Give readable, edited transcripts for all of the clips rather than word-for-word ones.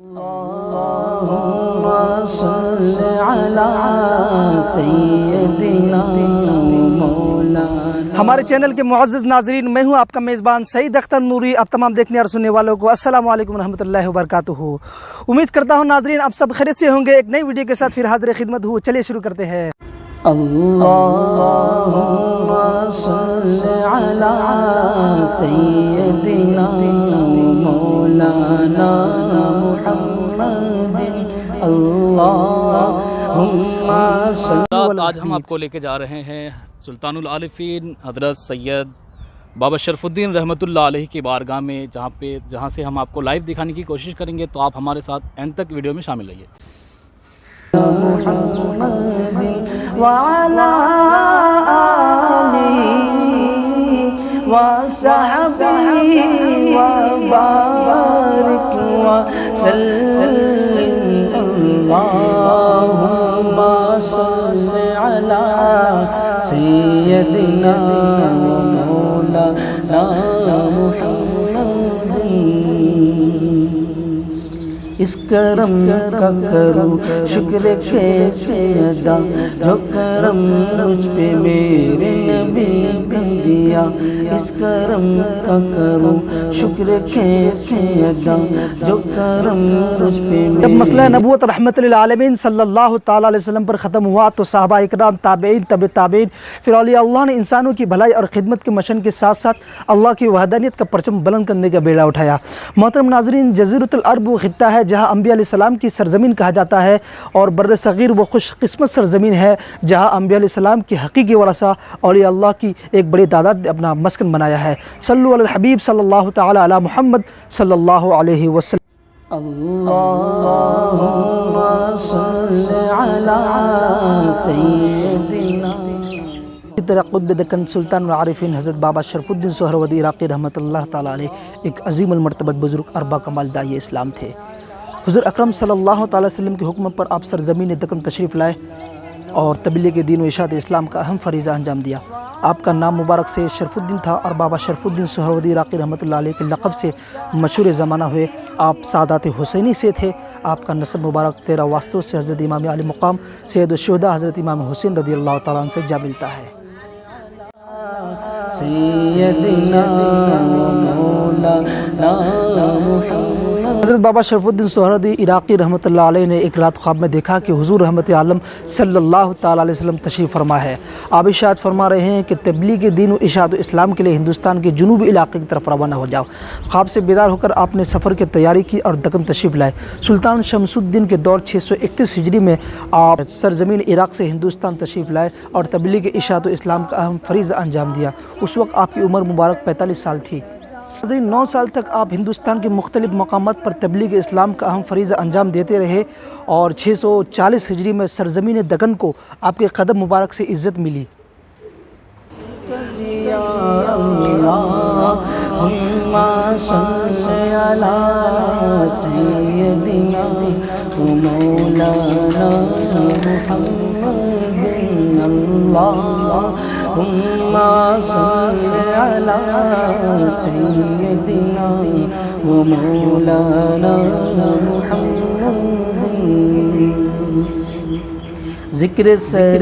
اللہم صل علی سیدنا مولانا۔ ہمارے چینل کے معزز ناظرین، میں ہوں آپ کا میزبان سعید اختر نوری۔ آپ تمام دیکھنے اور سننے والوں کو السلام علیکم ورحمۃ اللہ وبرکاتہ۔ امید کرتا ہوں ناظرین آپ سب خیریت سے ہوں گے۔ ایک نئی ویڈیو کے ساتھ پھر حاضر خدمت ہوں۔ چلیے شروع کرتے ہیں۔ اللہم صل علی سیدنا مولانا محمد۔ اللہم صل۔ آج ہم آپ کو لے کے جا رہے ہیں سلطان العارفین حضرت سید بابا شرفالدین رحمتullah علیہ کی بارگاہ میں، جہاں سے ہم آپ کو لائیو دکھانے کی کوشش کریں گے، تو آپ ہمارے ساتھ اینڈ تک ویڈیو میں شامل رہیے۔ وعلى آله وصحبه وبارك وسلم۔ اللهم صل على سيدنا مولانا محمد۔ اس کرم کا کروں شکر کیسے ادا، جو کرم مجھ پہ میرے نبی کا دیا۔ اس کرم کا کروں شکر کیسے ادا، جو کرم مجھ پہ میرے۔ جب مسئلہ نبوت رحمت للعالمین صلی اللہ تعالیٰ علیہ وسلم پر ختم ہوا تو صحابہ اکرام، تابعین، تبع تابعین، پھر اولیاء اللہ نے انسانوں کی بھلائی اور خدمت کے مشن کے ساتھ ساتھ اللہ کی وحدانیت کا پرچم بلند کرنے کا بیڑا اٹھایا۔ محترم ناظرین، جزیرۃ العرب وہ خطہ ہے جہاں انبیاء علیہ السلام کی سرزمین کہا جاتا ہے، اور بر صغیر وہ خوش قسمت سرزمین ہے جہاں انبیاء علیہ السلام کی حقیقی ورثہ اولیاء اللہ کی ایک بڑی تعداد نے اپنا مسکن بنایا ہے۔ صلو علی الحبیب صلی اللہ تعالی علی محمد صلی اللہ علیہ وسلم۔ اللہم صل علی سیدنا۔ قطب دکن سلطان العارفین حضرت بابا شرفالدین سہروردی عراقی رحمۃ اللہ تعالی علیہ ایک عظیم المرتبت بزرگ اربا کمال داعی اسلام تھے۔ حضور اکرم صلی اللہ تعالی وسلم کے حکم پر آپ سرزمین دکن تشریف لائے اور تبلیغ دین و اشاعت اسلام کا اہم فریضہ انجام دیا۔ آپ کا نام مبارک سے شرفالدین تھا اور بابا شرفالدین سہروردی عراقی رحمۃ اللہ علیہ کے لقب سے مشہور زمانہ ہوئے۔ آپ سادات حسینی سے تھے۔ آپ کا نسب مبارک 13 واسطوں سے حضرت امام علی مقام سید الشہداء حضرت امام حسین رضی اللہ تعالیٰ عنہ سے جا ملتا ہے۔ سیدنا مولانا محمد۔ حضرت بابا شرفالدین سہروردی عراقی رحمۃ اللہ علیہ نے ایک رات خواب میں دیکھا کہ حضور رحمت عالم صلی اللہ تعالیٰ علیہ وسلم تشریف فرما ہے۔ آپ ارشاد فرما رہے ہیں کہ تبلیغ دین و اشاعت اسلام کے لیے ہندوستان کے جنوبی علاقے کی طرف روانہ ہو جاؤ۔ خواب سے بیدار ہو کر آپ نے سفر کی تیاری کی اور دکن تشریف لائے۔ سلطان شمس الدین کے دور 631 ہجری میں آپ سرزمین عراق سے ہندوستان تشریف لائے اور تبلیغ اشاعت اسلام کا اہم فریضہ انجام دیا۔ اس وقت آپ کی عمر مبارک 45 سال تھی۔ 9 سال تک آپ ہندوستان کے مختلف مقامات پر تبلیغ اسلام کا اہم فریضہ انجام دیتے رہے اور 640 ہجری میں سرزمین دکن کو آپ کے قدم مبارک سے عزت ملی۔ اللہم صل علی سیدنا مولانا محمد۔ اللہم صل علی سیدنا مولانا محمد۔ ذکر سر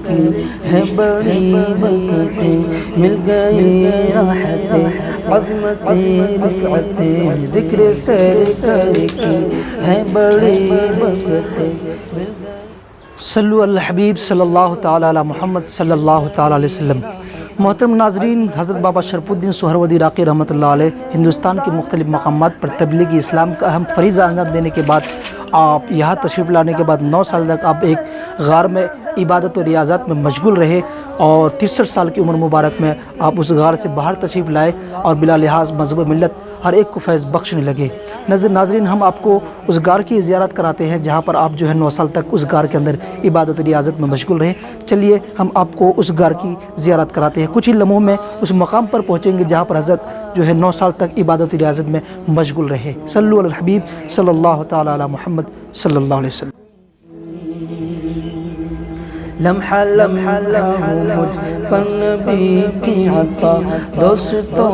کی ہے بڑی برکتیں، مل گئی راحتیں عظمتیں رفعتیں۔ ذکر سر کی ہے بڑی برکتیں۔ صلو علی الحبیب صلی اللہ تعالی علی محمد صلی اللہ تعالی علیہ وسلم۔ محترم ناظرین، حضرت بابا شرفالدین سہروردی عراقی رحمۃ اللہ علیہ ہندوستان کے مختلف مقامات پر تبلیغ اسلام کا اہم فریضہ انجام دینے کے بعد آپ یہاں تشریف لانے کے بعد 9 سال تک آپ ایک غار میں عبادت و ریاضات میں مشغول رہے اور 63 سال کی عمر مبارک میں آپ اس غار سے باہر تشریف لائے اور بلا لحاظ مذہب و ملت ہر ایک کو فیض بخشنے لگے۔ ناظرین، ہم آپ کو اس غار کی زیارت کراتے ہیں جہاں پر آپ 9 سال تک اس غار کے اندر عبادت و ریاضت میں مشغول رہے۔ چلیے ہم آپ کو اس غار کی زیارت کراتے ہیں۔ کچھ ہی لمحوں میں اس مقام پر پہنچیں گے جہاں پر حضرت 9 سال تک عبادت و ریاضت میں مشغول رہے۔ صلو علی الحبیب صلی اللہ تعالی علی محمد صلی اللہ علیہ وسلم۔ لمحہ لمحہ مجھ پر نبی کی عطا دوستوں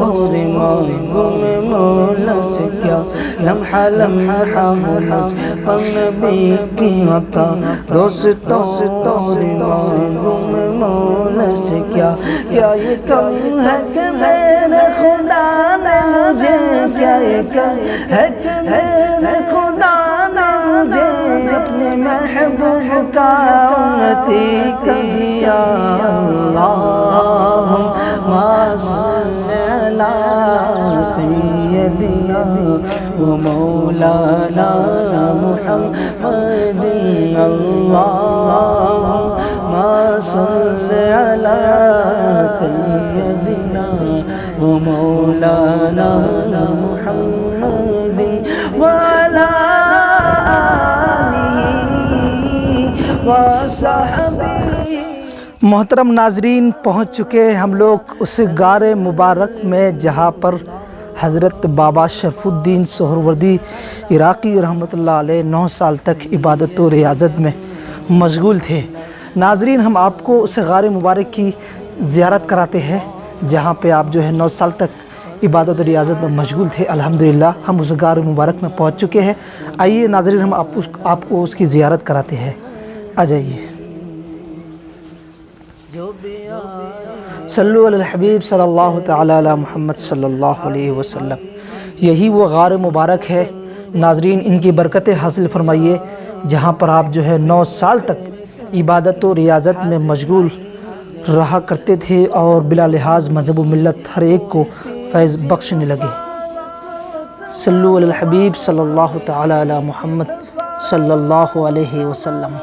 اور مانگوں میں مولا سے کیا لمحہ لمحہ مجھ پر نبی کی عطا دوستوں اور مانگوں میں مولا سے کیا یہ کم ہے کہ میرے خدا نے مجھے کیا یہ کم ہے کہ میرے خدا نے مجھے اپنے محبوب کا امتی کر دیا اللہم صل علی سیدنا و مولانا محمد اللہم صل علی سیدنا و مولانا محمد وعلی محترم ناظرین، پہنچ چکے ہیں ہم لوگ اس غار مبارک میں جہاں پر حضرت بابا شرف الدین سہروردی عراقی رحمۃ اللہ علیہ 9 سال تک عبادت و ریاضت میں مشغول تھے۔ ناظرین، ہم آپ کو اس غار مبارک کی زیارت کراتے ہیں جہاں پہ آپ جو ہے 9 سال تک عبادت و ریاضت میں مشغول تھے۔ الحمدللہ ہم اس غار مبارک میں پہنچ چکے ہیں۔ آئیے ناظرین، ہم آپ کو اس کی زیارت کراتے ہیں، آ جائیے۔ صلو علی الحبیب صلی اللہ تعالی علی محمد صلی اللہ علیہ وسلم۔ یہی وہ غار مبارک ہے ناظرین، ان کی برکتیں حاصل فرمائیے جہاں پر آپ جو ہے 9 سال تک عبادت و ریاضت میں مشغول رہا کرتے تھے اور بلا لحاظ مذہب و ملت ہر ایک کو فیض بخشنے لگے۔ صلو علی الحبیب صلی اللہ تعالی علی محمد صلی اللہ علیہ وسلم۔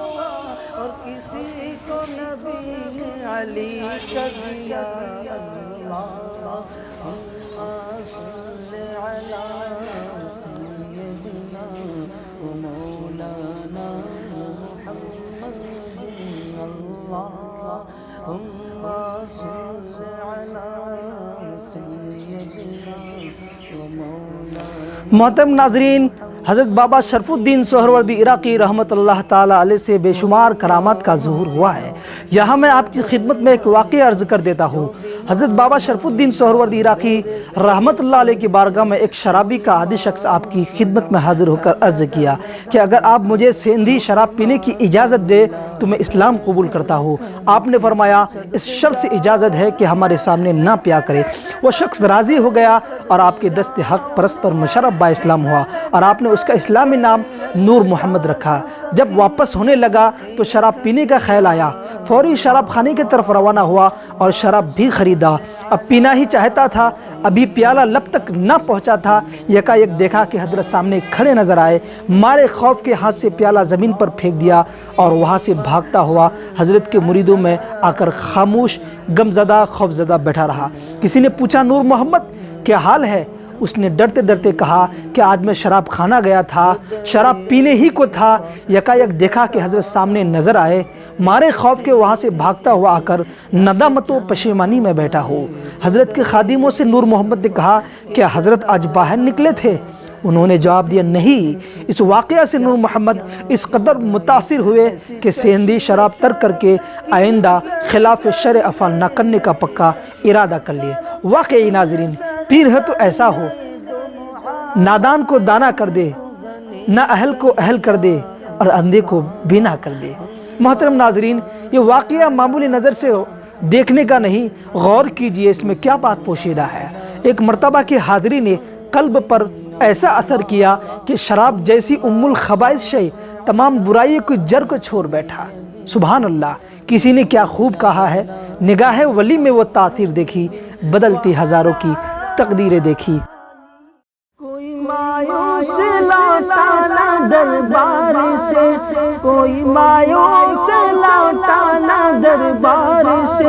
محترم ناظرین، حضرت بابا شرف الدین سہروردی عراقی رحمۃ اللہ تعالی علیہ سے بے شمار کرامات کا ظہور ہوا ہے۔ یہاں میں آپ کی خدمت میں ایک واقعہ عرض کر دیتا ہوں۔ حضرت بابا شرف الدین سہروردی عراقی رحمۃ اللہ علیہ کی بارگاہ میں ایک شرابی کا عادی شخص آپ کی خدمت میں حاضر ہو کر عرض کیا کہ اگر آپ مجھے سیندھی شراب پینے کی اجازت دے تو میں اسلام قبول کرتا ہوں۔ آپ نے فرمایا اس شرط سے اجازت ہے کہ ہمارے سامنے نہ پیا کرے۔ وہ شخص راضی ہو گیا اور آپ کے دست حق پرست پر مشرف با اسلام ہوا اور آپ نے اس کا اسلامی نام نور محمد رکھا۔ جب واپس ہونے لگا تو شراب پینے کا خیال آیا، فوری شراب خانے کی طرف روانہ ہوا اور شراب بھی خریدا۔ اب پینا ہی چاہتا تھا، ابھی پیالہ لب تک نہ پہنچا تھا، یکایک دیکھا کہ حضرت سامنے کھڑے نظر آئے۔ مارے خوف کے ہاتھ سے پیالہ زمین پر پھینک دیا اور وہاں سے بھاگتا ہوا حضرت کے مریدوں میں آ کر خاموش، غمزدہ، خوفزدہ بیٹھا رہا۔ کسی نے پوچھا نور محمد کیا حال ہے؟ اس نے ڈرتے ڈرتے کہا کہ آج میں شراب خانہ گیا تھا، شراب پینے ہی کو تھا، یکایک دیکھا کہ حضرت سامنے نظر آئے، مارے خوف کے وہاں سے بھاگتا ہوا آ کر ندامت و پشیمانی میں بیٹھا ہو۔ حضرت کے خادموں سے نور محمد نے کہا کیا حضرت آج باہر نکلے تھے؟ انہوں نے جواب دیا نہیں۔ اس واقعہ سے نور محمد اس قدر متاثر ہوئے کہ سیندھی شراب ترک کر کے آئندہ خلاف شرع افعال نہ کرنے کا پکا ارادہ کر لیے۔ واقعی ناظرین، پیر ہے تو ایسا ہو، نادان کو دانا کر دے، نہ اہل کو اہل کر دے اور اندھے کو بینا کر دے۔ محترم ناظرین، یہ واقعہ معمولی نظر سے دیکھنے کا نہیں، غور کیجئے اس میں کیا بات پوشیدہ ہے۔ ایک مرتبہ کی حاضری نے قلب پر ایسا اثر کیا کہ شراب جیسی ام الخبائث شے تمام برائی کو جڑ کو چھوڑ بیٹھا۔ سبحان اللہ، کسی نے کیا خوب کہا ہے، نگاہ ولی میں وہ تاثیر دیکھی، بدلتی ہزاروں کی تقدیریں دیکھی۔ کوئی مایوس لوٹا نہ دربار سے، کوئی مایوس لوٹا نہ دربار سے،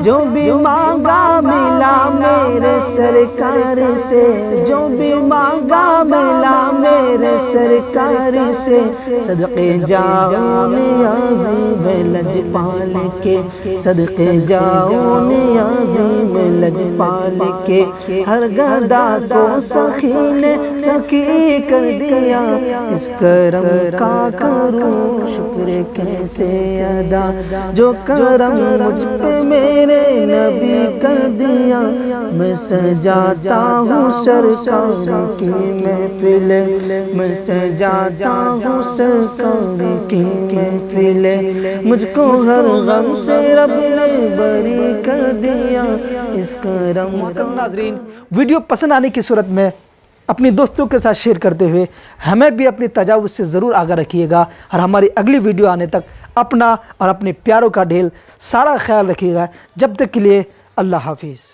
جو بھی مانگا ملا میرے سرکار سے، جو بھی مانگا ملا میرے سرکار سے۔ صدقے جاؤ نیازی میں لجپال کے، صدقے جاؤ نیازی میں لجپال کے، ہر گدا کو سخی نے سخی کر دیا، اس کرم کا کروں شکر کیسے ادا، جو کرم مجھ پہ میرے نبی کر دیا، میں سجاتا ہوں سرکار کی محفل، میں سجاتا ہوں سرکار کی محفل، مجھ کو ہر غم سے رب نے بری کر دیا، اس کرم۔ ناظرین، ویڈیو پسند آنے کی صورت میں اپنی دوستوں کے ساتھ شیئر کرتے ہوئے ہمیں بھی اپنی تجاوز سے ضرور آگاہ رکھیے گا، اور ہماری اگلی ویڈیو آنے تک اپنا اور اپنے پیاروں کا ڈھیل سارا خیال رکھیے گا۔ جب تک کے لیے اللہ حافظ۔